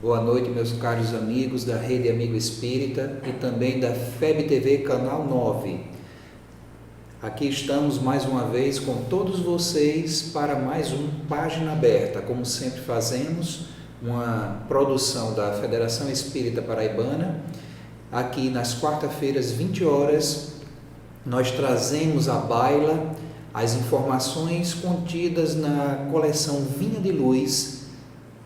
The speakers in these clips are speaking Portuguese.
Boa noite, meus caros amigos da Rede Amigo Espírita e também da FEB TV Canal 9. Aqui estamos mais uma vez com todos vocês para mais um Página Aberta, como sempre fazemos, uma produção da Federação Espírita Paraibana. Aqui nas quarta-feiras, 20 horas, nós trazemos à baila as informações contidas na coleção Vinha de Luz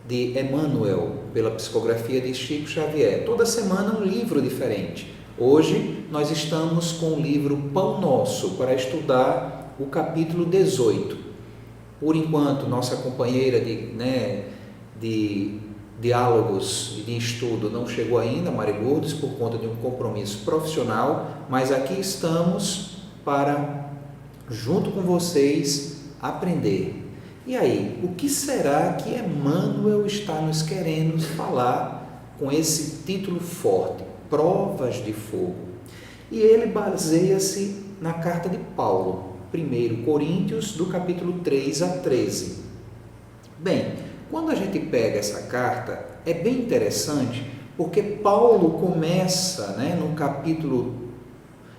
de Emmanuel, pela psicografia de Chico Xavier. Toda semana um livro diferente. Hoje nós estamos com o livro Pão Nosso para estudar o capítulo 18. Por enquanto, nossa companheira de diálogos e de estudo não chegou ainda, Mari Lourdes, por conta de um compromisso profissional, mas aqui estamos para, junto com vocês, aprender. E aí, o que será que Emmanuel está nos querendo falar com esse título forte, Provas de Fogo? E ele baseia-se na carta de Paulo, 1 Coríntios, do capítulo 3 a 13. Bem, quando a gente pega essa carta, é bem interessante, porque Paulo começa,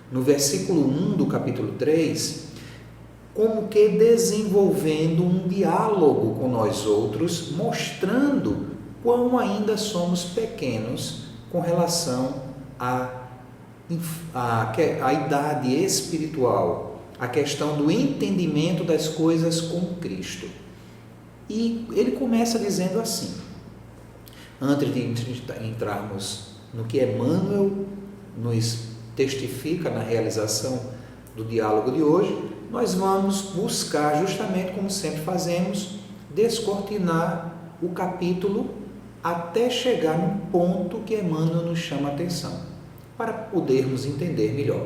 no versículo 1 do capítulo 3, como que desenvolvendo um diálogo com nós outros, mostrando quão ainda somos pequenos com relação à idade espiritual, a questão do entendimento das coisas com Cristo. E ele começa dizendo assim, antes de entrarmos no que Emmanuel nos testifica na realização do diálogo de hoje, nós vamos buscar, justamente como sempre fazemos, descortinar o capítulo até chegar no ponto que Emmanuel nos chama a atenção, para podermos entender melhor.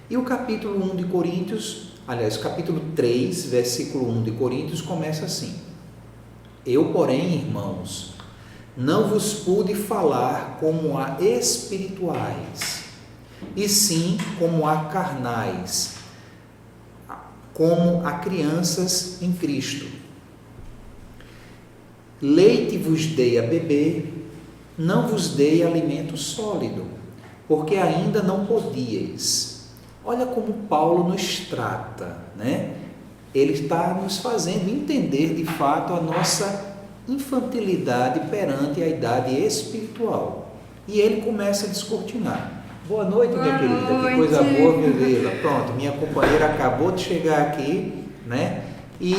E o capítulo 1 de Coríntios, aliás, capítulo 3, versículo 1 de Coríntios, começa assim: Eu, porém, irmãos, não vos pude falar como a espirituais, e sim como a carnais, como a crianças em Cristo. Leite vos dei a beber, não vos dei alimento sólido, porque ainda não podíeis. Olha como Paulo nos trata, Ele está nos fazendo entender de fato a nossa infantilidade perante a idade espiritual. E ele começa a descortinar. Boa noite, minha querida, que coisa boa vê-la. Pronto, minha companheira acabou de chegar aqui, E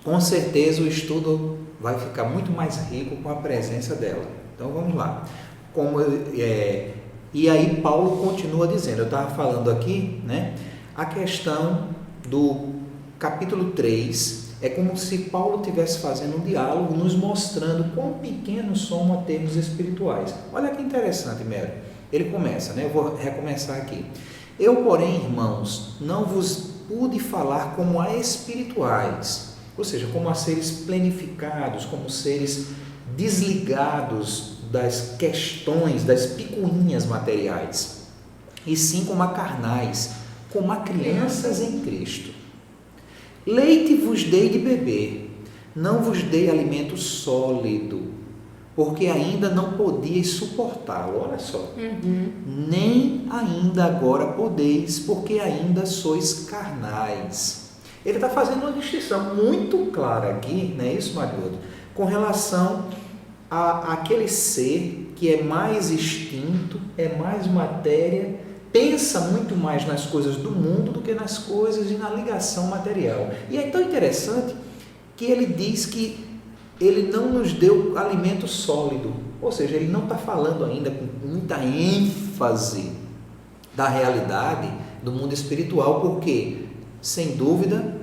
com certeza o estudo vai ficar muito mais rico com a presença dela. Então vamos lá. E aí Paulo continua dizendo, eu estava falando aqui, a questão do capítulo 3, é como se Paulo estivesse fazendo um diálogo, nos mostrando quão pequenos somos a termos espirituais. Olha que interessante, Mero. Ele começa, eu vou recomeçar aqui. Eu, porém, irmãos, não vos pude falar como a espirituais, ou seja, como a seres plenificados, como seres desligados das questões, das picuinhas materiais, e sim como a carnais, como a crianças em Cristo. Leite vos dei de beber, não vos dei alimento sólido, porque ainda não podíeis suportá-lo. Olha só. Nem ainda agora podeis, porque ainda sois carnais. Ele está fazendo uma distinção muito clara aqui, não é isso, Marioldo? Com relação àquele ser que é mais extinto, é mais matéria, pensa muito mais nas coisas do mundo do que nas coisas e na ligação material. E é tão interessante que ele diz que ele não nos deu alimento sólido, ou seja, ele não está falando ainda com muita ênfase da realidade do mundo espiritual, porque, sem dúvida,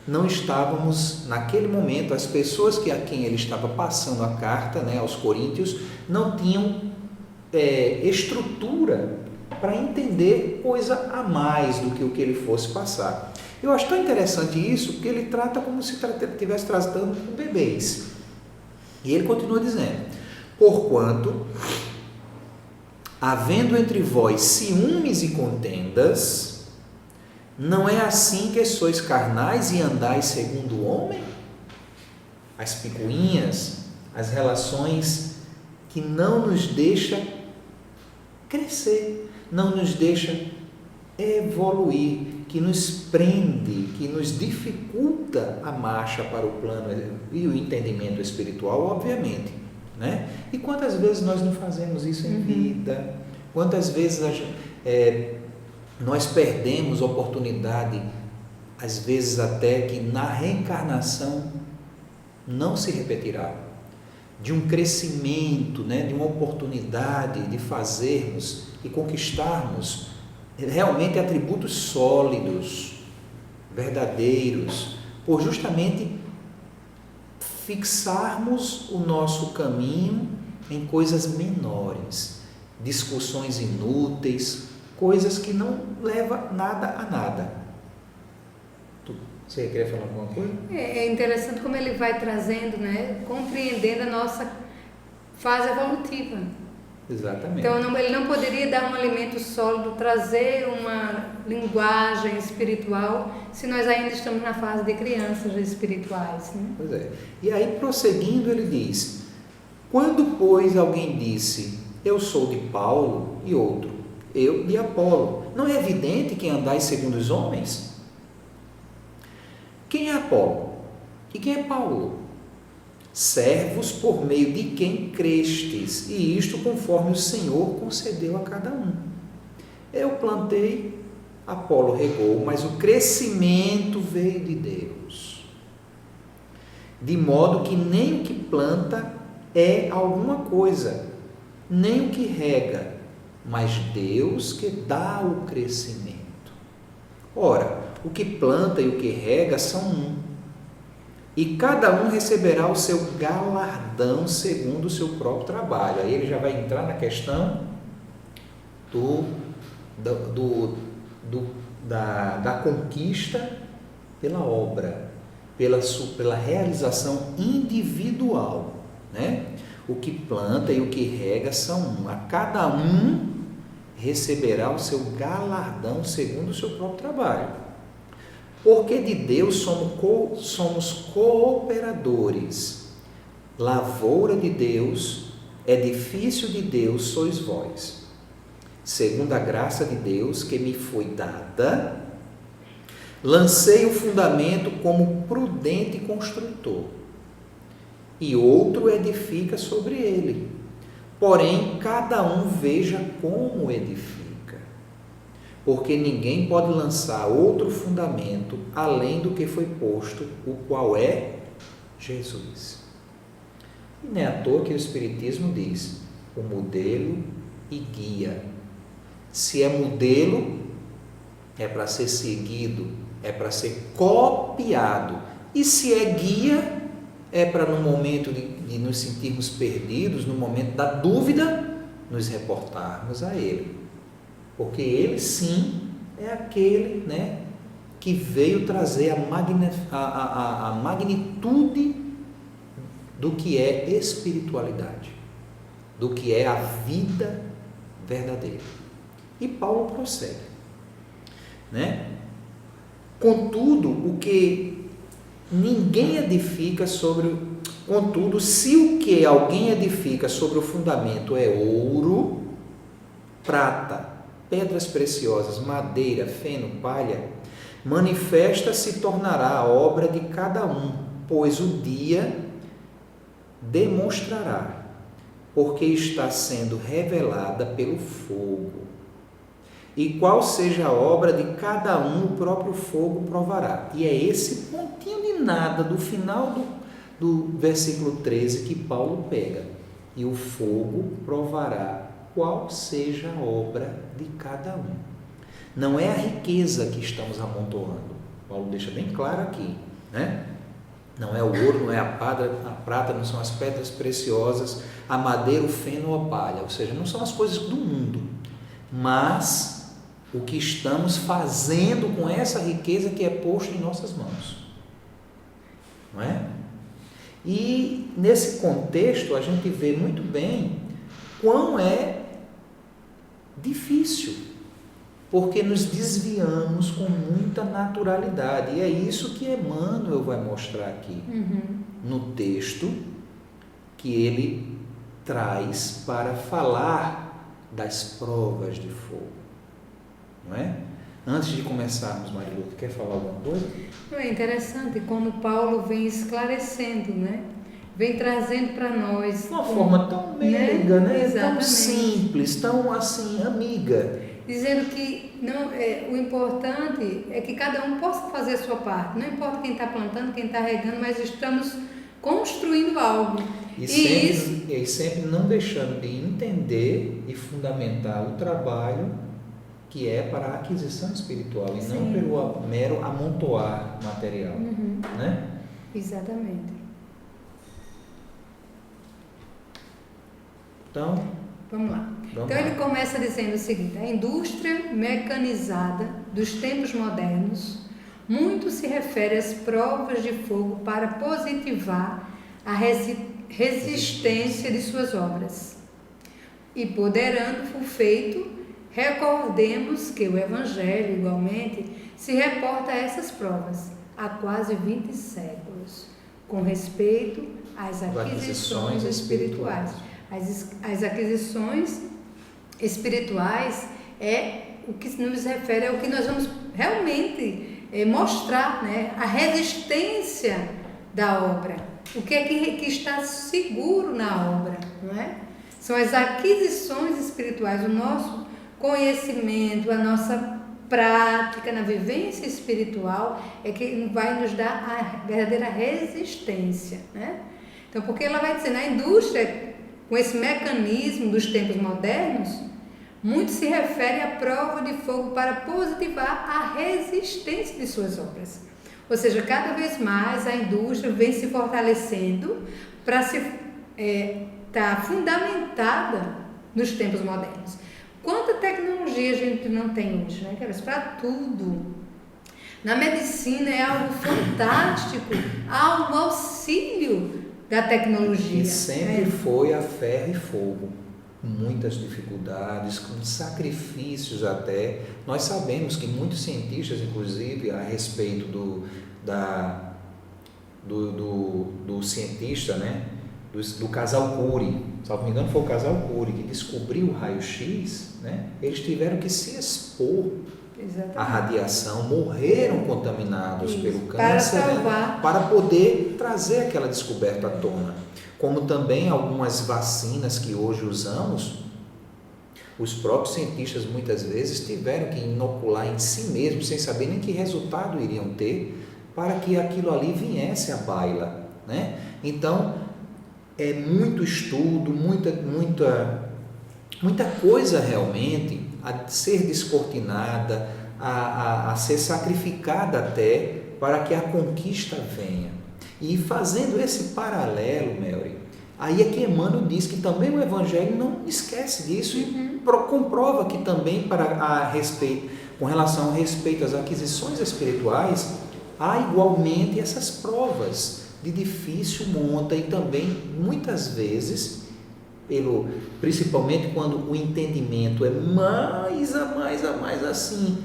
não estávamos, naquele momento, as pessoas a quem ele estava passando a carta, aos Coríntios, não tinham estrutura para entender coisa a mais do que o que ele fosse passar. Eu acho tão interessante isso, porque ele trata como se estivesse tratando com bebês. E ele continua dizendo, porquanto, havendo entre vós ciúmes e contendas, não é assim que sois carnais e andais segundo o homem? As picuinhas, as relações que não nos deixam crescer, não nos deixam evoluir, que nos prende, que nos dificulta a marcha para o plano e o entendimento espiritual, obviamente, né? E quantas vezes nós não fazemos isso em vida? Quantas vezes nós perdemos oportunidade, às vezes até que na reencarnação não se repetirá, de um crescimento, né? De uma oportunidade de fazermos e conquistarmos realmente atributos sólidos, verdadeiros, por justamente fixarmos o nosso caminho em coisas menores, discussões inúteis, coisas que não levam nada a nada. Você queria falar alguma coisa? É interessante como ele vai trazendo, né, compreendendo a nossa fase evolutiva. Exatamente. Então ele não poderia dar um alimento sólido, trazer uma linguagem espiritual, se nós ainda estamos na fase de crianças espirituais, né? Pois é. E aí, prosseguindo, ele diz: quando, pois, alguém disse, eu sou de Paulo, e outro, eu de Apolo, não é evidente que andais segundo os homens? Quem é Apolo? E quem é Paulo? Servos por meio de quem crestes, e isto conforme o Senhor concedeu a cada um. Eu plantei, Apolo regou, mas o crescimento veio de Deus. De modo que nem o que planta é alguma coisa, nem o que rega, mas Deus que dá o crescimento. Ora, o que planta e o que rega são um, e cada um receberá o seu galardão segundo o seu próprio trabalho. Aí ele já vai entrar na questão da conquista pela obra, pela realização individual, né? O que planta e o que rega são um, a cada um receberá o seu galardão segundo o seu próprio trabalho. Porque de Deus somos cooperadores, lavoura de Deus, edifício de Deus sois vós. Segundo a graça de Deus que me foi dada, lancei o fundamento como prudente construtor, e outro edifica sobre ele. Porém, cada um veja como edifica. Porque ninguém pode lançar outro fundamento além do que foi posto, o qual é Jesus. E não é à toa que o Espiritismo diz, o modelo e guia. Se é modelo, é para ser seguido, é para ser copiado. E se é guia, é para no momento de nos sentirmos perdidos, no momento da dúvida, nos reportarmos a ele. Porque ele sim é aquele, né, que veio trazer a magnitude do que é espiritualidade, do que é a vida verdadeira. E Paulo prossegue, né? Contudo, o que ninguém edifica contudo, se o que alguém edifica sobre o fundamento é ouro, prata, pedras preciosas, madeira, feno, palha, manifesta se tornará a obra de cada um, pois o dia demonstrará, porque está sendo revelada pelo fogo. E qual seja a obra de cada um, o próprio fogo provará. E é esse pontinho de nada do final do versículo 13 que Paulo pega. E o fogo provará qual seja a obra de cada um. Não é a riqueza que estamos amontoando. Paulo deixa bem claro aqui, né? Não é o ouro, não é a prata, não são as pedras preciosas, a madeira, o feno ou a palha. Ou seja, não são as coisas do mundo, mas o que estamos fazendo com essa riqueza que é posta em nossas mãos. Não é? E nesse contexto a gente vê muito bem quão é difícil, porque nos desviamos com muita naturalidade, e é isso que Emmanuel vai mostrar aqui no texto, que ele traz para falar das provas de fogo, não é? Antes de começarmos, Marilu, quer falar alguma coisa? É interessante como Paulo vem esclarecendo, né? Vem trazendo para nós De uma forma tão meiga, né? Tão Exatamente. simples, tão assim, amiga. Dizendo que não, o importante é que cada um possa fazer a sua parte. Não importa quem está plantando, quem está regando, mas estamos construindo algo. E sempre não deixando de entender e fundamentar o trabalho que é para a aquisição espiritual e não pelo mero amontoar material. Né? Exatamente. Então, vamos lá. Ele começa dizendo o seguinte: a indústria mecanizada dos tempos modernos muito se refere às provas de fogo para positivar a resistência de suas obras. E poderando o feito, recordemos que o Evangelho, igualmente, se reporta a essas provas há quase 20 séculos, com respeito às aquisições espirituais. As aquisições espirituais é o que nos refere ao que nós vamos realmente mostrar, né? A resistência da obra, o que é que está seguro na obra, não é? São as aquisições espirituais, o nosso conhecimento, a nossa prática na vivência espiritual é que vai nos dar a verdadeira resistência, né? Então, porque ela vai dizer, na indústria, com esse mecanismo dos tempos modernos, muito se refere à prova de fogo para positivar a resistência de suas obras. Ou seja, cada vez mais a indústria vem se fortalecendo para estar fundamentada nos tempos modernos. Quanta tecnologia a gente não tem hoje, né? Para tudo. Na medicina é algo fantástico, há um auxílio da tecnologia. E sempre foi a ferro e fogo, com muitas dificuldades, com sacrifícios até. Nós sabemos que muitos cientistas, inclusive, a respeito do cientista, né? Do casal Curie, se não me engano foi o casal Curie que descobriu o raio-x, né? Eles tiveram que se expor à radiação, morreram contaminados pelo câncer, para poder trazer aquela descoberta à tona. Como também algumas vacinas que hoje usamos, os próprios cientistas muitas vezes tiveram que inocular em si mesmos, sem saber nem que resultado iriam ter, para que aquilo ali viesse à baila, né? Então, é muito estudo, muita coisa realmente a ser descortinada, a ser sacrificada até para que a conquista venha. E fazendo esse paralelo, Mary, aí é que Emmanuel diz que também o Evangelho não esquece disso e comprova que também com relação ao respeito às aquisições espirituais, há igualmente essas provas de difícil monta e também muitas vezes, principalmente quando o entendimento é mais assim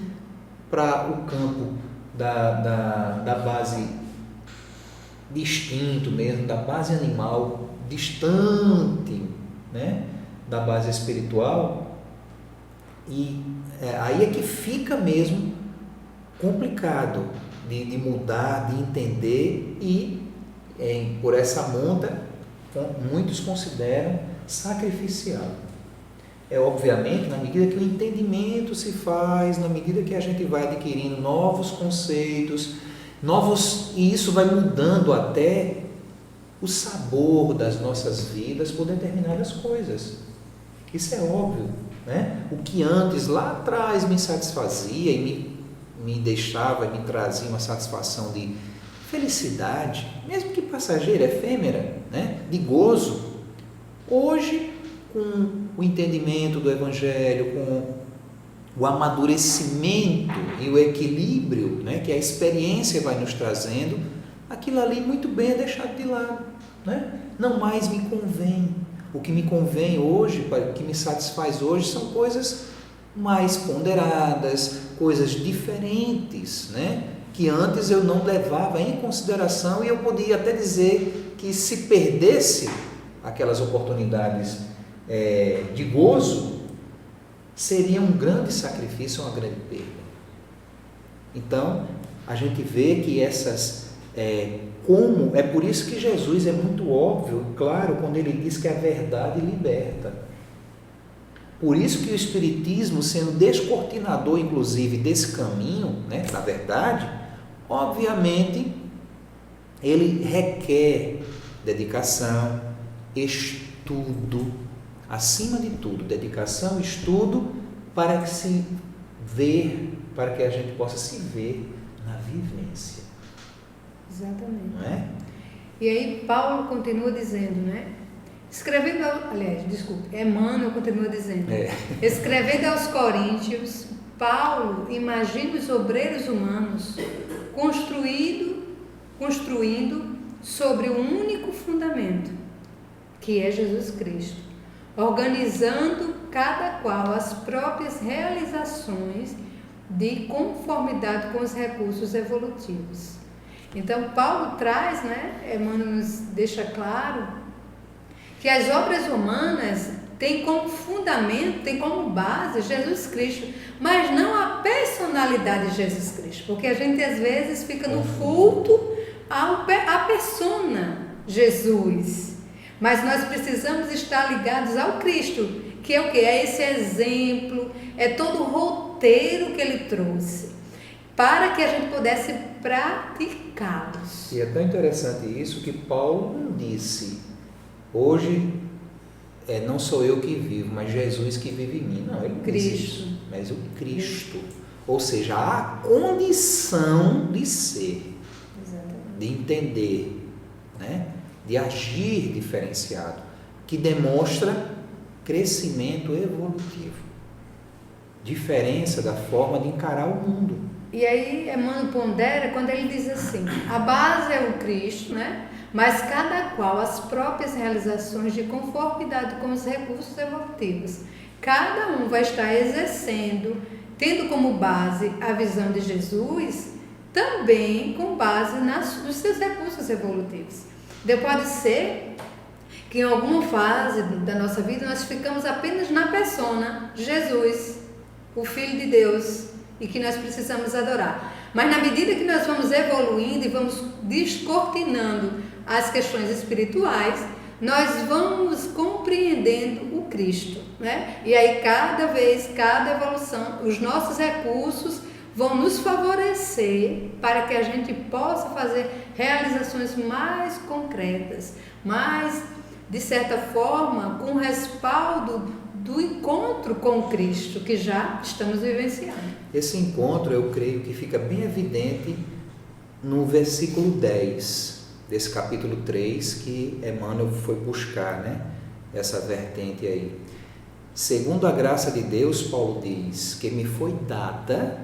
para o campo da base de instinto mesmo, da base animal, distante, né, da base espiritual, e aí é que fica mesmo complicado de mudar, de entender e por essa monta, muitos consideram sacrificial. Obviamente, na medida que o entendimento se faz, na medida que a gente vai adquirindo novos conceitos, e isso vai mudando até o sabor das nossas vidas por determinadas coisas. Isso é óbvio, né? O que antes, lá atrás, me satisfazia e me deixava, me trazia uma satisfação de felicidade, mesmo que passageira, efêmera, né? De gozo. Hoje, com o entendimento do Evangelho, com o amadurecimento e o equilíbrio, né, que a experiência vai nos trazendo, aquilo ali muito bem é deixado de lado, né? Não mais me convém. O que me convém hoje, o que me satisfaz hoje, são coisas mais ponderadas, coisas diferentes, né? Que antes eu não levava em consideração, e eu podia até dizer que se perdesse aquelas oportunidades de gozo, seria um grande sacrifício, uma grande perda. Então, a gente vê que como é por isso que Jesus é muito óbvio, claro, quando ele diz que a verdade liberta. Por isso que o Espiritismo, sendo descortinador, inclusive, desse caminho, né, na verdade, obviamente, ele requer dedicação, estudo, acima de tudo, dedicação, estudo, para que a gente possa se ver na vivência. Exatamente. Não é? E aí Paulo continua dizendo, né? Emmanuel continua dizendo, escrevendo aos Coríntios, Paulo imagina os obreiros humanos construindo sobre um único fundamento, que é Jesus Cristo, organizando cada qual as próprias realizações de conformidade com os recursos evolutivos. Então, Paulo traz, né, Emmanuel nos deixa claro que as obras humanas têm como fundamento, têm como base Jesus Cristo, mas não a personalidade de Jesus Cristo, porque a gente às vezes fica no culto à persona Jesus, mas nós precisamos estar ligados ao Cristo, que é o que? É esse exemplo, é todo o roteiro que ele trouxe, para que a gente pudesse praticá-los. E é tão interessante isso que Paulo não disse, hoje não sou eu que vivo, mas Jesus que vive em mim. Não, ele não disse isso, mas o Cristo. Ou seja, a condição de ser, de entender, né? De agir diferenciado, que demonstra crescimento evolutivo, diferença da forma de encarar o mundo. E aí Emmanuel pondera quando ele diz assim, a base é o Cristo, né? Mas cada qual as próprias realizações de conformidade com os recursos evolutivos. Cada um vai estar exercendo, tendo como base a visão de Jesus, também com base nos seus recursos evolutivos. Pode ser que em alguma fase da nossa vida nós ficamos apenas na persona de Jesus, o Filho de Deus, e que nós precisamos adorar. Mas na medida que nós vamos evoluindo e vamos descortinando as questões espirituais, nós vamos compreendendo o Cristo, né? E aí cada evolução, os nossos recursos vão nos favorecer para que a gente possa fazer realizações mais concretas, mais, de certa forma, com respaldo do encontro com Cristo que já estamos vivenciando. Esse encontro, eu creio que fica bem evidente no versículo 10 desse capítulo 3, que Emmanuel foi buscar, né? Essa vertente aí. Segundo a graça de Deus, Paulo diz, que me foi dada,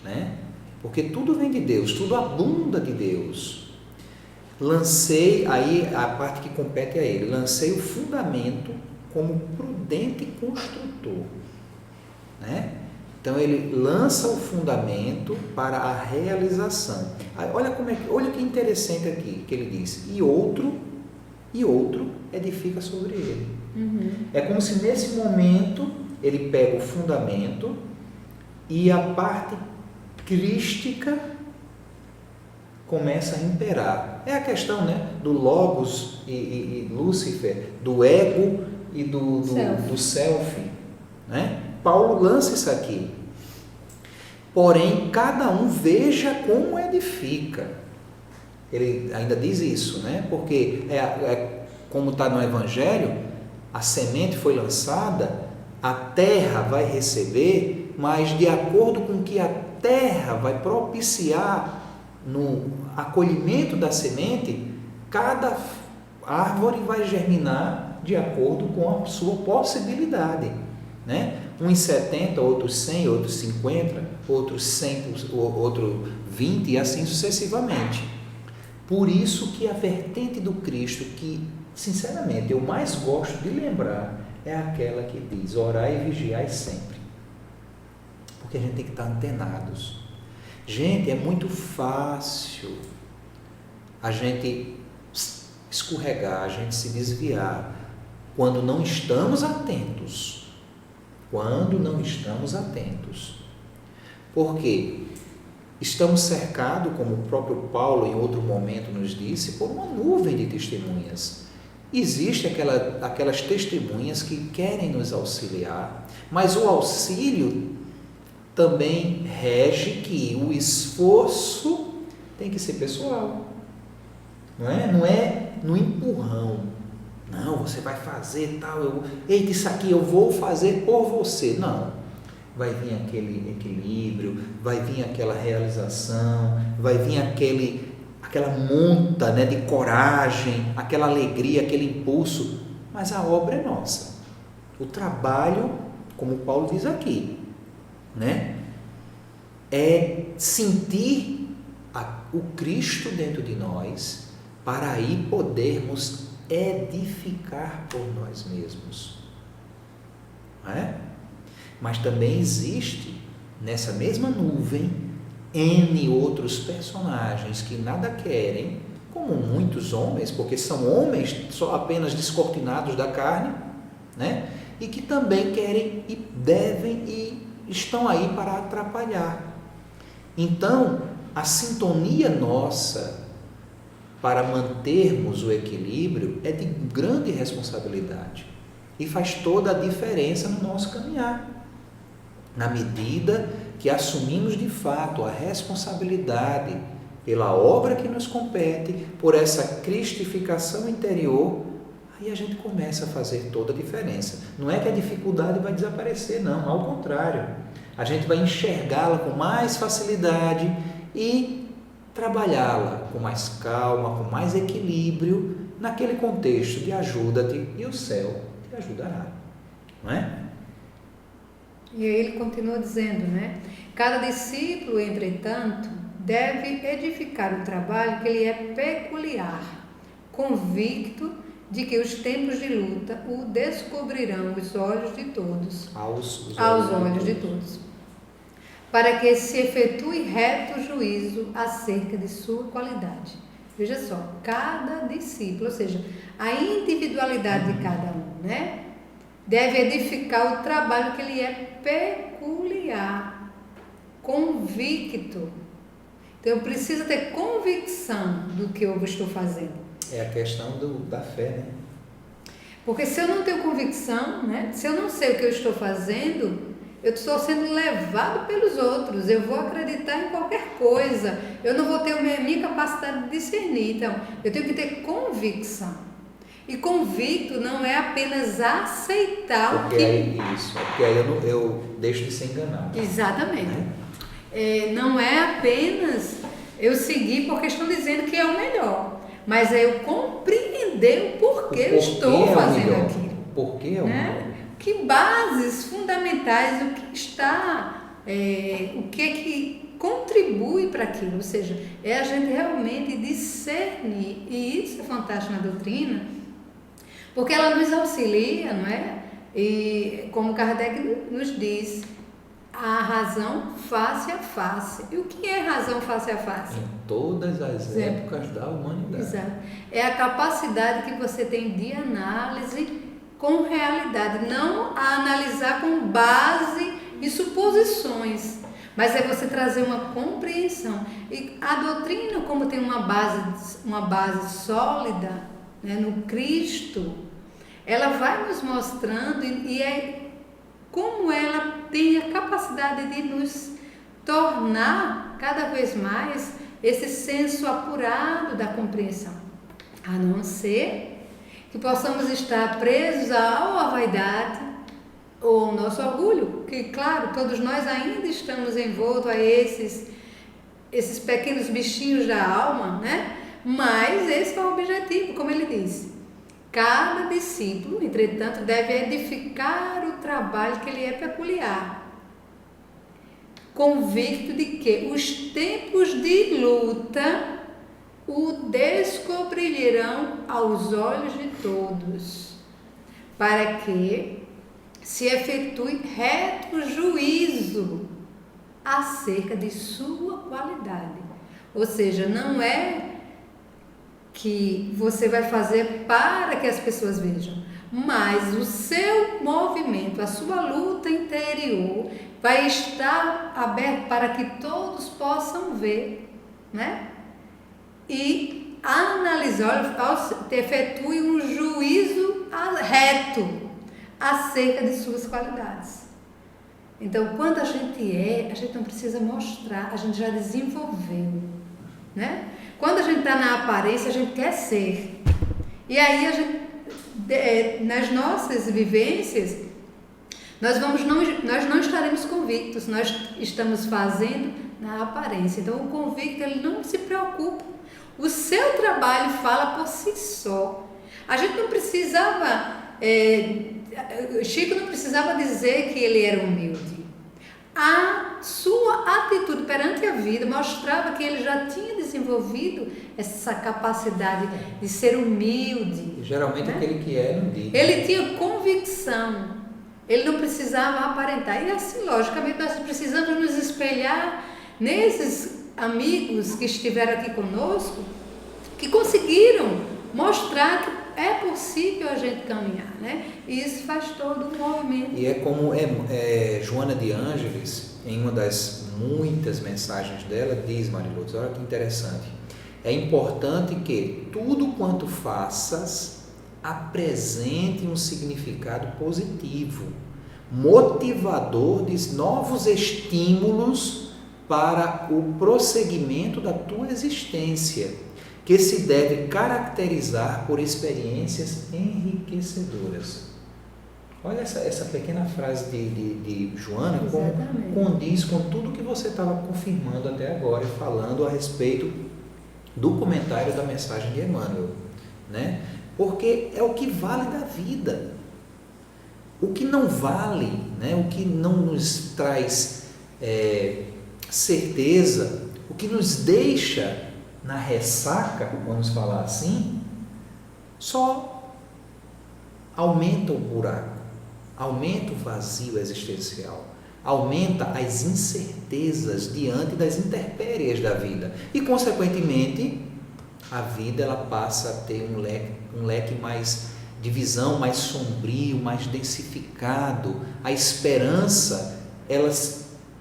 né? Porque tudo vem de Deus, tudo abunda de Deus. Lancei, aí a parte que compete a ele, lancei o fundamento como prudente construtor, né? Então ele lança o fundamento para a realização. Aí, olha que interessante aqui que ele diz, e outro edifica sobre ele. É como se nesse momento ele pega o fundamento e a parte crística começa a imperar. É a questão, né, do Logos e Lúcifer, do ego e do self, né? Paulo lança isso aqui. Porém, cada um veja como edifica. Ele ainda diz isso, né? Porque como está no Evangelho, a semente foi lançada, a terra vai receber, mas de acordo com que a terra vai propiciar no acolhimento da semente, cada árvore vai germinar de acordo com a sua possibilidade, né? Uns 70, outros 100, outros 50, outros 100, outro 20 e assim sucessivamente. Por isso que a vertente do Cristo que, sinceramente, eu mais gosto de lembrar é aquela que diz, orai e vigiai sempre. Porque a gente tem que estar antenados. Gente, é muito fácil a gente escorregar, a gente se desviar, quando não estamos atentos. Quando não estamos atentos. Por quê? Estamos cercados, como o próprio Paulo em outro momento nos disse, por uma nuvem de testemunhas. Existem aquelas testemunhas que querem nos auxiliar, mas o auxílio também rege que o esforço tem que ser pessoal. Não é no empurrão. Não, você vai fazer tal, eita, isso aqui eu vou fazer por você. Não. Vai vir aquele equilíbrio, vai vir aquela realização, vai vir aquela monta, né, de coragem, aquela alegria, aquele impulso, mas a obra é nossa. O trabalho, como Paulo diz aqui, né, é sentir o Cristo dentro de nós, para aí podermos edificar por nós mesmos. Não é? Mas também existe, nessa mesma nuvem, N outros personagens que nada querem, como muitos homens, porque são homens só apenas descortinados da carne, né? E que também querem e devem e estão aí para atrapalhar. Então, a sintonia nossa para mantermos o equilíbrio é de grande responsabilidade e faz toda a diferença no nosso caminhar. Na medida que assumimos de fato a responsabilidade pela obra que nos compete, por essa cristificação interior, aí a gente começa a fazer toda a diferença. Não é que a dificuldade vai desaparecer, não, ao contrário. A gente vai enxergá-la com mais facilidade e trabalhá-la com mais calma, com mais equilíbrio, naquele contexto de ajuda-te e o céu te ajudará. Não é? E aí ele continua dizendo, né? Cada discípulo, entretanto, deve edificar o trabalho que lhe é peculiar, convicto de que os tempos de luta o descobrirão os olhos de todos, aos olhos de todos, para que se efetue reto juízo acerca de sua qualidade. Veja só, cada discípulo, ou seja, a individualidade de cada um, né? Deve edificar o trabalho que lhe é peculiar, convicto. Então, eu preciso ter convicção do que eu estou fazendo. É a questão da fé, né? Porque se eu não tenho convicção, né? Se eu não sei o que eu estou fazendo, eu estou sendo levado pelos outros, eu vou acreditar em qualquer coisa, eu não vou ter a minha capacidade de discernir. Então, eu tenho que ter convicção. E convicto não é apenas aceitar porque o que... É isso, porque aí eu deixo de ser enganado. Exatamente. Não é apenas eu seguir porque estão dizendo que é o melhor, mas é eu compreender o porquê eu estou fazendo aquilo. Por que é o melhor? Que bases fundamentais, o que está, o que é que contribui para aquilo, ou seja, é a gente realmente discernir, e isso é fantástico na doutrina, porque ela nos auxilia, não é? E como Kardec nos diz, a razão face a face. E o que é razão face a face? Em todas as épocas da humanidade. Exato. É a capacidade que você tem de análise com realidade, não a analisar com base em suposições, mas é você trazer uma compreensão. E a doutrina, como tem uma base sólida, né, no Cristo, ela vai nos mostrando e é como ela tem a capacidade de nos tornar cada vez mais esse senso apurado da compreensão, a não ser que possamos estar presos à vaidade ou ao nosso orgulho, que claro, todos nós ainda estamos envoltos a esses pequenos bichinhos da alma, né? Mas esse é o objetivo, como ele disse. Cada discípulo, entretanto, deve edificar o trabalho que lhe é peculiar, convicto de que os tempos de luta o descobrirão aos olhos de todos, para que se efetue reto juízo acerca de sua qualidade. Ou seja, não é que você vai fazer para que as pessoas vejam, mas o seu movimento, a sua luta interior vai estar aberto para que todos possam ver, né? E analisar, efetue um juízo reto acerca de suas qualidades. Então, quando a gente não precisa mostrar, a gente já desenvolveu, né? Quando a gente está na aparência, a gente quer ser. E aí, nas nossas vivências, nós não estaremos convictos, nós estamos fazendo na aparência. Então, o convicto, ele não se preocupa. O seu trabalho fala por si só. A gente não precisava, Chico não precisava dizer que ele era humilde. A sua atitude perante a vida mostrava que ele já tinha desenvolvido essa capacidade de ser humilde. Geralmente, né? Aquele que não diz. Ele tinha convicção. Ele não precisava aparentar. E assim, logicamente, nós precisamos nos espelhar nesses amigos que estiveram aqui conosco, que conseguiram mostrar que é possível a gente caminhar, né? E isso faz todo o movimento. E é como Joana de Ângeles, em uma das muitas mensagens dela, diz, Marilotes, olha que interessante, é importante que tudo quanto faças apresente um significado positivo, motivador de novos estímulos para o prosseguimento da tua existência, que se deve caracterizar por experiências enriquecedoras. Olha essa pequena frase de Joana, como condiz com tudo que você estava confirmando até agora e falando a respeito do comentário da mensagem de Emmanuel, né? Porque é o que vale da vida. O que não vale, né? O que não nos traz certeza, o que nos deixa na ressaca, vamos falar assim, só aumenta o buraco, aumenta o vazio existencial, aumenta as incertezas diante das intempéries da vida e, consequentemente, a vida ela passa a ter um leque mais de visão, mais sombrio, mais densificado. A esperança ela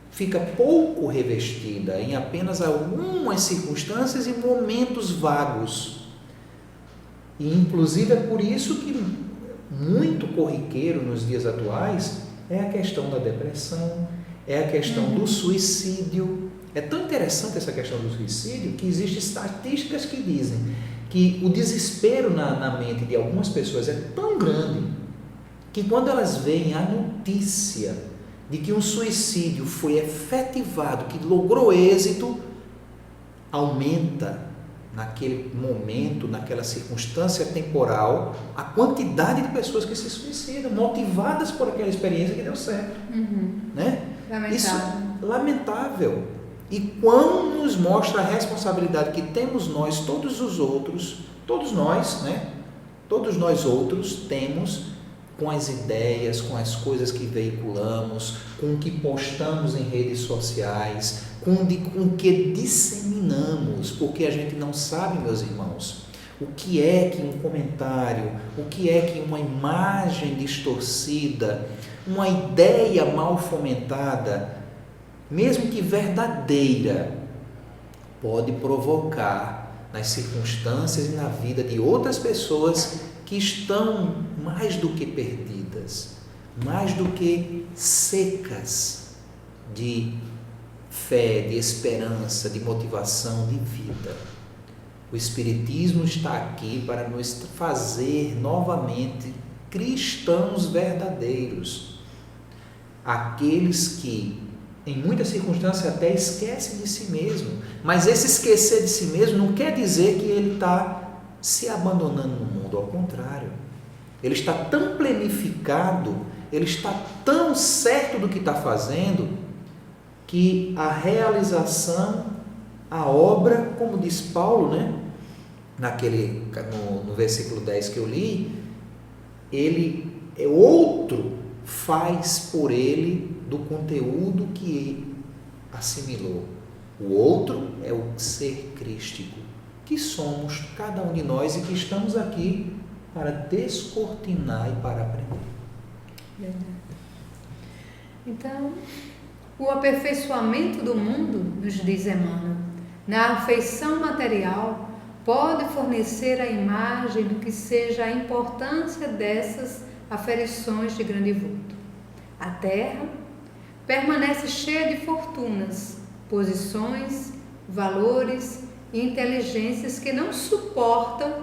fica pouco revestida em apenas algumas circunstâncias e momentos vagos. E, inclusive, é por isso que muito corriqueiro nos dias atuais é a questão da depressão, é a questão do suicídio. É tão interessante essa questão do suicídio que existem estatísticas que dizem que o desespero na mente de algumas pessoas é tão grande que quando elas veem a notícia de que um suicídio foi efetivado, que logrou êxito, aumenta naquele momento, naquela circunstância temporal, a quantidade de pessoas que se suicidam, motivadas por aquela experiência que deu certo. Né? Lamentável. Isso é lamentável. E quão nos mostra a responsabilidade que temos nós, todos os outros, todos nós, né? Todos nós outros temos com as ideias, com as coisas que veiculamos, com o que postamos em redes sociais, com o que disseminamos, porque a gente não sabe, meus irmãos, o que é que um comentário, o que é que uma imagem distorcida, uma ideia mal fomentada, mesmo que verdadeira, pode provocar nas circunstâncias e na vida de outras pessoas que estão mais do que perdidas, mais do que secas de fé, de esperança, de motivação, de vida. O Espiritismo está aqui para nos fazer novamente cristãos verdadeiros, aqueles que em muitas circunstâncias até esquecem de si mesmo, mas esse esquecer de si mesmo não quer dizer que ele está se abandonando no mundo, ao contrário, ele está tão planificado, ele está tão certo do que está fazendo, que a realização, a obra, como diz Paulo, né? No versículo 10 que eu li, ele é outro, faz por ele do conteúdo que assimilou. O outro é o ser crístico, que somos cada um de nós e que estamos aqui para descortinar e para aprender. Verdade. Então, o aperfeiçoamento do mundo, nos diz Emmanuel, na afeição material, pode fornecer a imagem do que seja a importância dessas aferições de grande vulto. A Terra permanece cheia de fortunas, posições, valores e inteligências que não suportam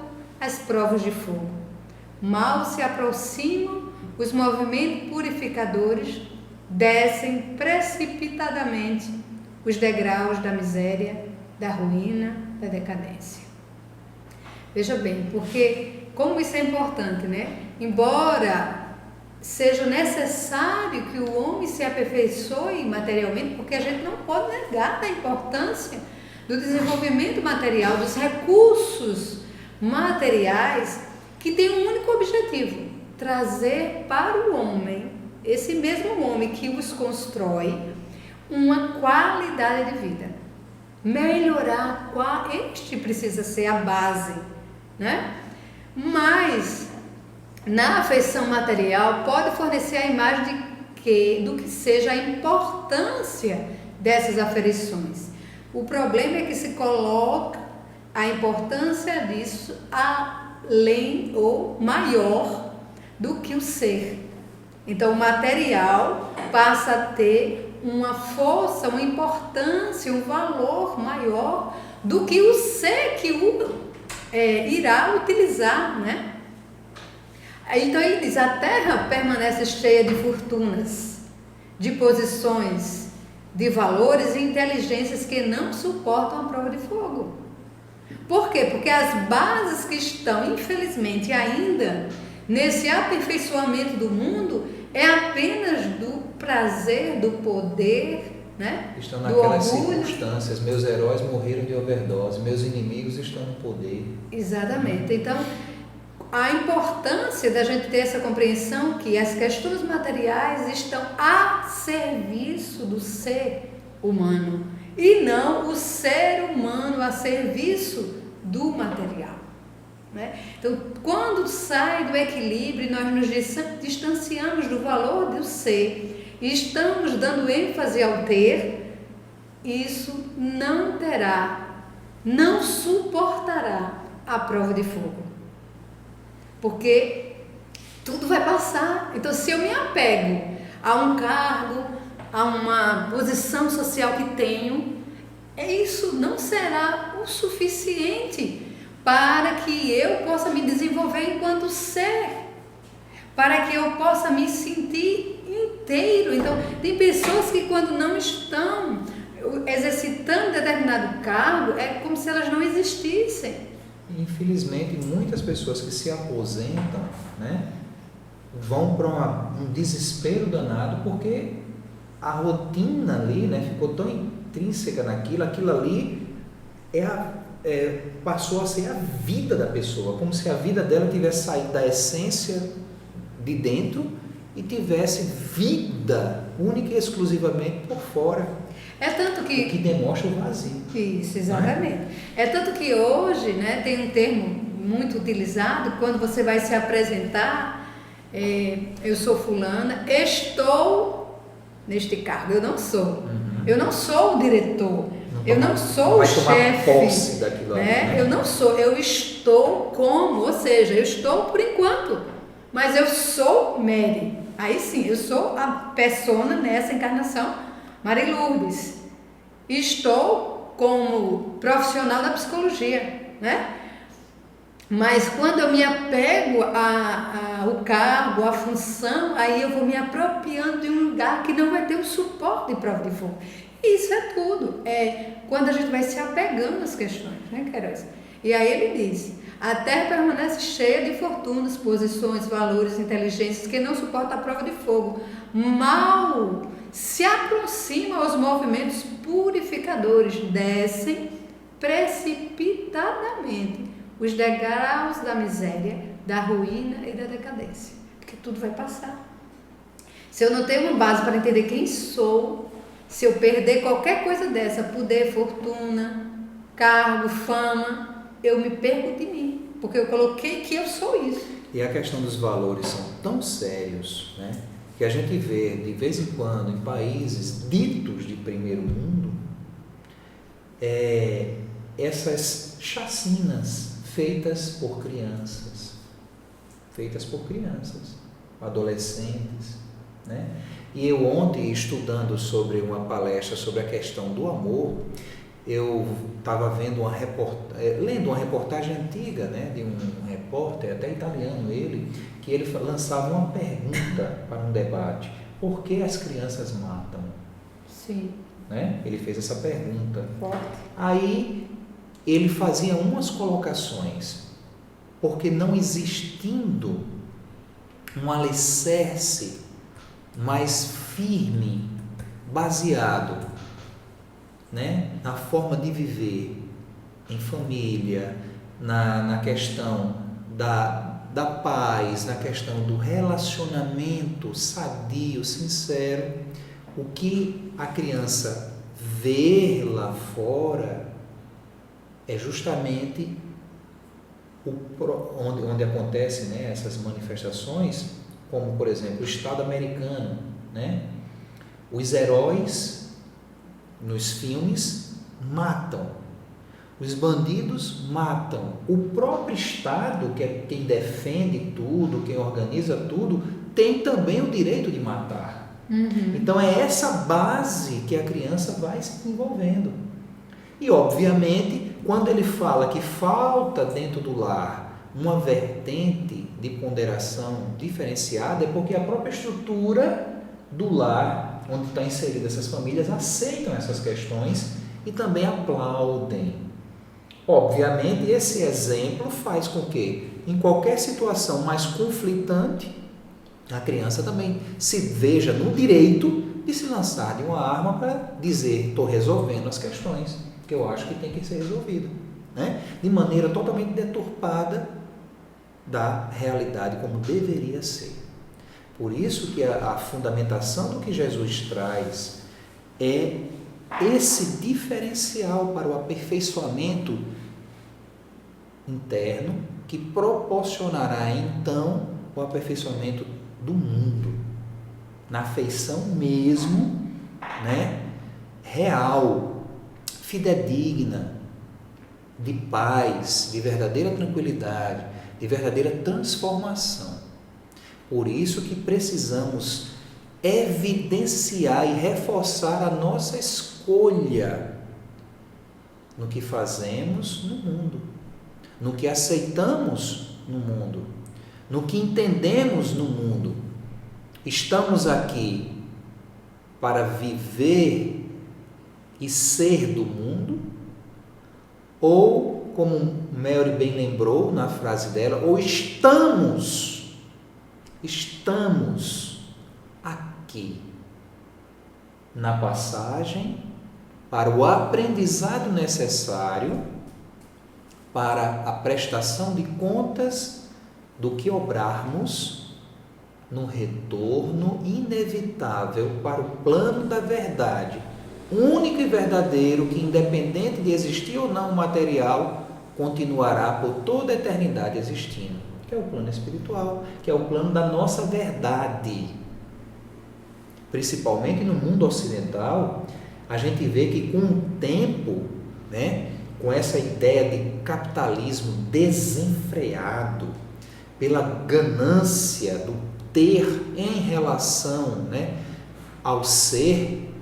as provas de fogo. Mal se aproximam os movimentos purificadores, descem precipitadamente os degraus da miséria, da ruína, da decadência. Veja bem, porque como isso é importante, né? Embora seja necessário que o homem se aperfeiçoe materialmente, porque a gente não pode negar a importância do desenvolvimento material, dos recursos materiais, que tem um único objetivo: trazer para o homem, esse mesmo homem que os constrói, uma qualidade de vida. Melhorar, este precisa ser a base, né? Mas na afeição material pode fornecer a imagem do que seja a importância dessas aferições. O problema é que se coloca a importância disso além ou maior do que o ser. Então o material passa a ter uma força, uma importância, um valor maior do que o ser que o irá utilizar, né? Então ele diz: a Terra permanece cheia de fortunas, de posições, de valores e inteligências que não suportam a prova de fogo. Por quê? Porque as bases que estão, infelizmente, ainda nesse aperfeiçoamento do mundo é apenas do prazer, do poder, né? Estão naquelas circunstâncias. Meus heróis morreram de overdose, meus inimigos estão no poder. Exatamente. Então, a importância da gente ter essa compreensão que as questões materiais estão a serviço do ser humano e não o ser humano a serviço do material, né? Então, quando sai do equilíbrio, nós nos distanciamos do valor do ser e estamos dando ênfase ao ter, isso não suportará a prova de fogo. Porque tudo vai passar. Então, se eu me apego a um cargo, a uma posição social que tenho, isso não será o suficiente para que eu possa me desenvolver enquanto ser, para que eu possa me sentir inteiro. Então, tem pessoas que quando não estão exercitando determinado cargo, é como se elas não existissem. Infelizmente, muitas pessoas que se aposentam, né, vão para um desespero danado, porque a rotina ali, né, ficou tão intrínseca naquilo, aquilo ali passou a ser a vida da pessoa, como se a vida dela tivesse saído da essência de dentro e tivesse vida única e exclusivamente por fora. É tanto que... O que demonstra o vazio. Isso, exatamente. É tanto que hoje, né, tem um termo muito utilizado, quando você vai se apresentar, eu sou fulana, estou neste cargo. Eu não sou. Uhum. Eu não sou o diretor. Eu não sou o chefe. Posse daquilo, né? Eu não sou. Eu estou como, ou seja, eu estou por enquanto, mas eu sou Mary. Aí sim, eu sou a persona nessa encarnação, Maria Lourdes. Estou como profissional da psicologia, né? Mas quando eu me apego ao cargo, à função, aí eu vou me apropriando de um lugar que não vai ter o suporte de prova de fogo. E isso é tudo. É quando a gente vai se apegando às questões, né, Queiroz? E aí ele diz: a Terra permanece cheia de fortunas, posições, valores, inteligências que não suportam a prova de fogo. Mal se aproxima aos movimentos purificadores, descem precipitadamente os degraus da miséria, da ruína e da decadência, porque tudo vai passar. Se eu não tenho uma base para entender quem sou, se eu perder qualquer coisa dessa, poder, fortuna, cargo, fama, eu me perco de mim, porque eu coloquei que eu sou isso. E a questão dos valores são tão sérios, né, que a gente vê de vez em quando em países ditos de primeiro mundo essas chacinas feitas por crianças, adolescentes, né? E eu ontem, estudando sobre uma palestra sobre a questão do amor, eu estava lendo uma reportagem antiga, né, de um repórter, até italiano ele, que ele lançava uma pergunta para um debate: por que as crianças matam? Sim. Né? Ele fez essa pergunta. Forte. Aí ele fazia umas colocações, porque não existindo um alicerce mais firme, baseado, né, na forma de viver em família, na questão da paz, na questão do relacionamento sadio, sincero, o que a criança vê lá fora é justamente onde acontecem, né, essas manifestações, como por exemplo o Estado americano, né? Os heróis nos filmes matam, os bandidos matam, o próprio Estado, que é quem defende tudo, quem organiza tudo, tem também o direito de matar. Então é essa base que a criança vai se desenvolvendo. E obviamente, quando ele fala que falta dentro do lar uma vertente de ponderação diferenciada, é porque a própria estrutura do lar, onde estão inseridas essas famílias, aceitam essas questões e também aplaudem. Obviamente, esse exemplo faz com que, em qualquer situação mais conflitante, a criança também se veja no direito de se lançar de uma arma para dizer: estou resolvendo as questões que eu acho que tem que ser resolvido, né? De maneira totalmente deturpada da realidade como deveria ser. Por isso que a fundamentação do que Jesus traz é esse diferencial para o aperfeiçoamento interno, que proporcionará então o aperfeiçoamento do mundo, na afeição mesmo, né, real, fidedigna, de paz, de verdadeira tranquilidade, de verdadeira transformação. Por isso que precisamos evidenciar e reforçar a nossa escolha no que fazemos no mundo, no que aceitamos no mundo, no que entendemos no mundo. Estamos aqui para viver e ser do mundo, ou, como Mary bem lembrou na frase dela, ou estamos aqui na passagem para o aprendizado necessário para a prestação de contas do que obrarmos no retorno inevitável para o plano da verdade, único e verdadeiro, que, independente de existir ou não o material, continuará por toda a eternidade existindo, que é o plano espiritual, que é o plano da nossa verdade. Principalmente no mundo ocidental, a gente vê que com o tempo, né, com essa ideia de capitalismo desenfreado, pela ganância do ter em relação, né, ao ser,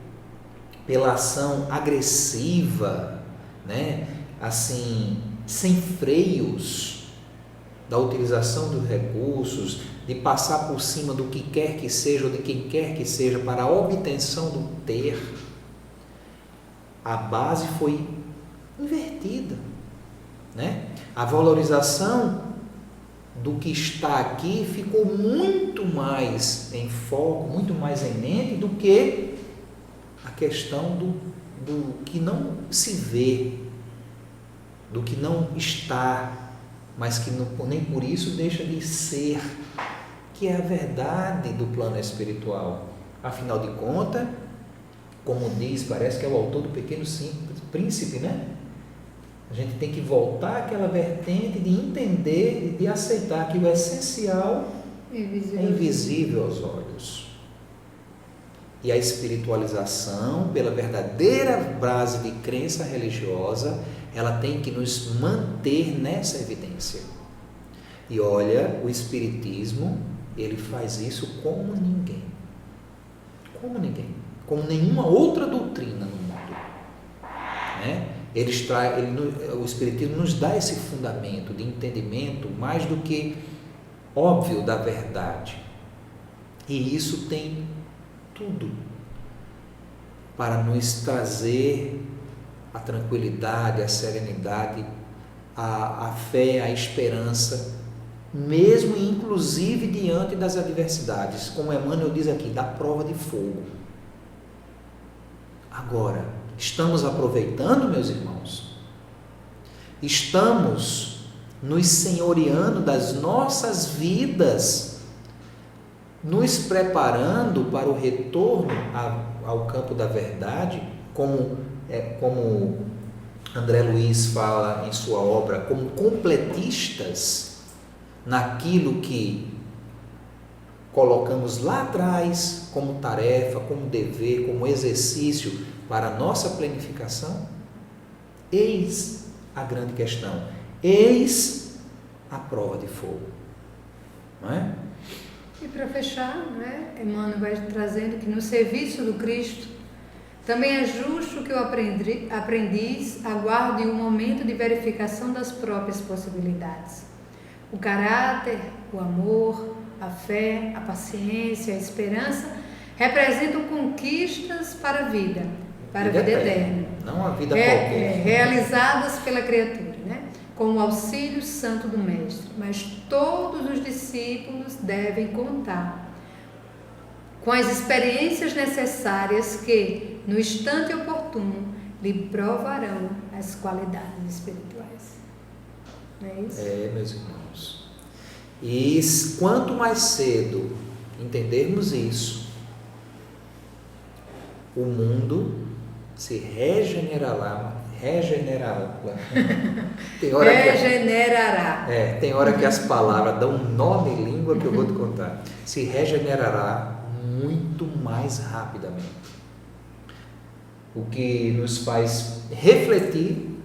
pela ação agressiva, né, assim, sem freios, da utilização dos recursos, de passar por cima do que quer que seja ou de quem quer que seja para a obtenção do ter, a base foi invertida, né? A valorização do que está aqui ficou muito mais em foco, muito mais em mente do que a questão do que não se vê, do que não está, mas que nem por isso deixa de ser, que é a verdade do plano espiritual. Afinal de contas, como diz, parece que é o autor do Pequeno Príncipe, né? A gente tem que voltar àquela vertente de entender e de aceitar que o essencial é invisível aos olhos. E a espiritualização, pela verdadeira base de crença religiosa, ela tem que nos manter nessa evidência. E olha, o Espiritismo, ele faz isso como ninguém. Como ninguém. Como nenhuma outra doutrina no mundo. Né? O Espiritismo nos dá esse fundamento de entendimento mais do que óbvio da verdade. E isso tem tudo para nos trazer a tranquilidade, a serenidade, a fé, a esperança, mesmo e inclusive diante das adversidades, como Emmanuel diz aqui, da prova de fogo. Agora, estamos aproveitando, meus irmãos? Estamos nos senhoreando das nossas vidas, nos preparando para o retorno ao campo da verdade, como André Luiz fala em sua obra, como completistas naquilo que colocamos lá atrás como tarefa, como dever, como exercício para a nossa planificação? Eis a grande questão, eis a prova de fogo, não é? E para fechar, né, Emmanuel vai trazendo que no serviço do Cristo também é justo que o aprendiz aguarde um momento de verificação das próprias possibilidades. O caráter, o amor, a fé, a paciência, a esperança representam conquistas para a vida eterna. Não a vida qualquer. Realizadas pela criatura, né? Com o auxílio santo do Mestre. Mas todos os discípulos devem contar com as experiências necessárias que, no instante oportuno, lhe provarão as qualidades espirituais. Não é isso? É, meus irmãos. E quanto mais cedo entendermos isso, o mundo se regenerará. Tem hora que as palavras dão um nó em língua que eu vou te contar. Se regenerará muito mais rapidamente. O que nos faz refletir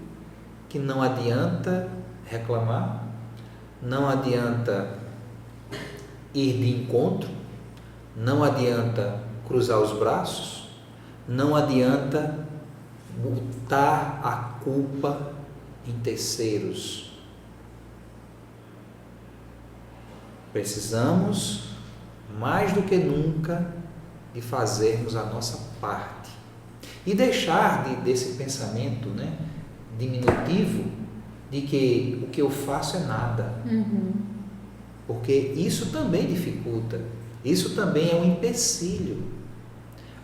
que não adianta reclamar, não adianta ir de encontro, não adianta cruzar os braços, não adianta botar a culpa em terceiros. Precisamos, mais do que nunca, de fazermos a nossa parte e deixar desse pensamento, né, diminutivo de que o que eu faço é nada. Porque isso também dificulta, isso também é um empecilho.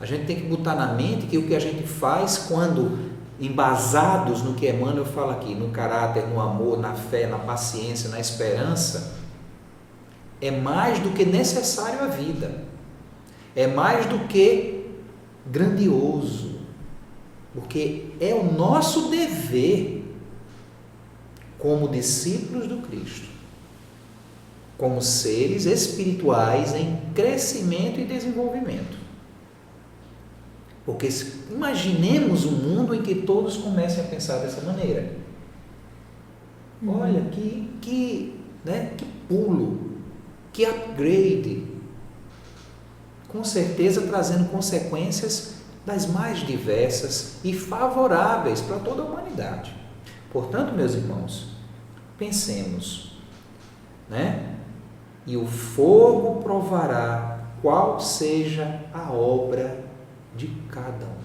A gente tem que botar na mente que o que a gente faz quando embasados no que Emmanuel fala aqui, no caráter, no amor, na fé, na paciência, na esperança, é mais do que necessário à vida, é mais do que grandioso, porque é o nosso dever como discípulos do Cristo, como seres espirituais em crescimento e desenvolvimento. Porque imaginemos um mundo em que todos comecem a pensar dessa maneira. Olha, que pulo, que upgrade. Com certeza trazendo consequências das mais diversas e favoráveis para toda a humanidade. Portanto, meus irmãos, pensemos, né? E o fogo provará qual seja a obra de cada um.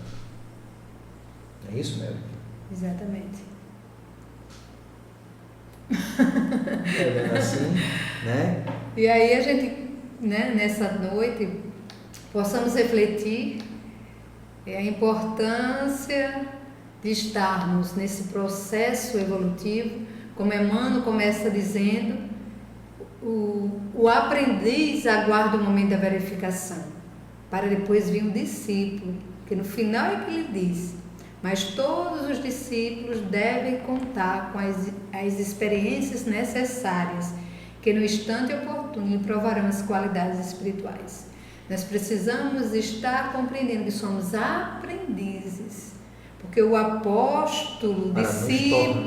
É isso, Mary? Exatamente. É assim, né? E aí a gente, né, nessa noite, possamos refletir a importância de estarmos nesse processo evolutivo, como Emmanuel começa dizendo, o aprendiz aguarda o momento da verificação, para depois vir um discípulo, que no final é que ele diz: mas todos os discípulos devem contar com as experiências necessárias, que no instante oportuno provarão as qualidades espirituais. Nós precisamos estar compreendendo que somos aprendizes, porque o apóstolo, discípulo,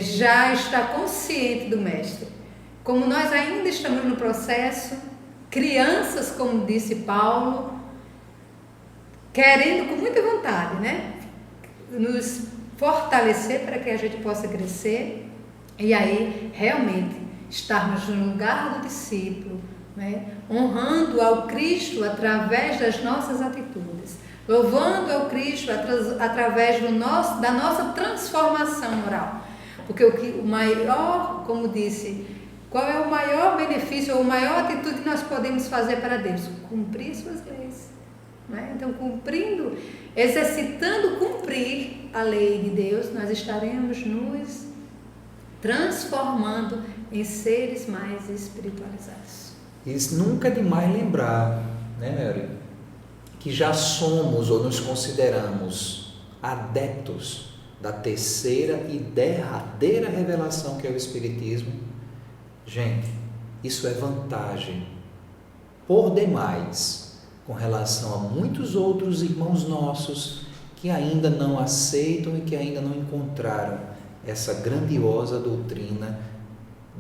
já está consciente do Mestre. Como nós ainda estamos no processo, crianças, como disse Paulo, querendo com muita vontade, né, nos fortalecer para que a gente possa crescer e aí realmente estarmos no lugar do discípulo, né, honrando ao Cristo através das nossas atitudes, louvando ao Cristo através da nossa transformação moral. Porque o maior, como disse, qual é o maior benefício ou a maior atitude que nós podemos fazer para Deus? Cumprir suas leis. Né? Então, exercitando cumprir a lei de Deus, nós estaremos nos transformando em seres mais espiritualizados. Isso nunca é demais lembrar, né, Mary, que já somos ou nos consideramos adeptos da terceira e derradeira revelação que é o Espiritismo. Gente, isso é vantagem por demais com relação a muitos outros irmãos nossos que ainda não aceitam e que ainda não encontraram essa grandiosa doutrina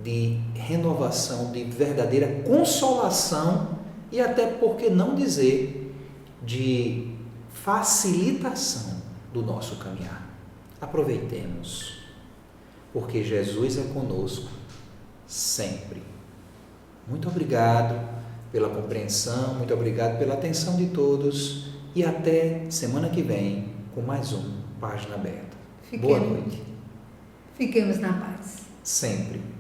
de renovação, de verdadeira consolação e até, por que não dizer, de facilitação do nosso caminhar. Aproveitemos, porque Jesus é conosco sempre. Muito obrigado pela compreensão, muito obrigado pela atenção de todos e até semana que vem com mais um Página Aberta. Boa noite. Fiquemos na paz. Sempre.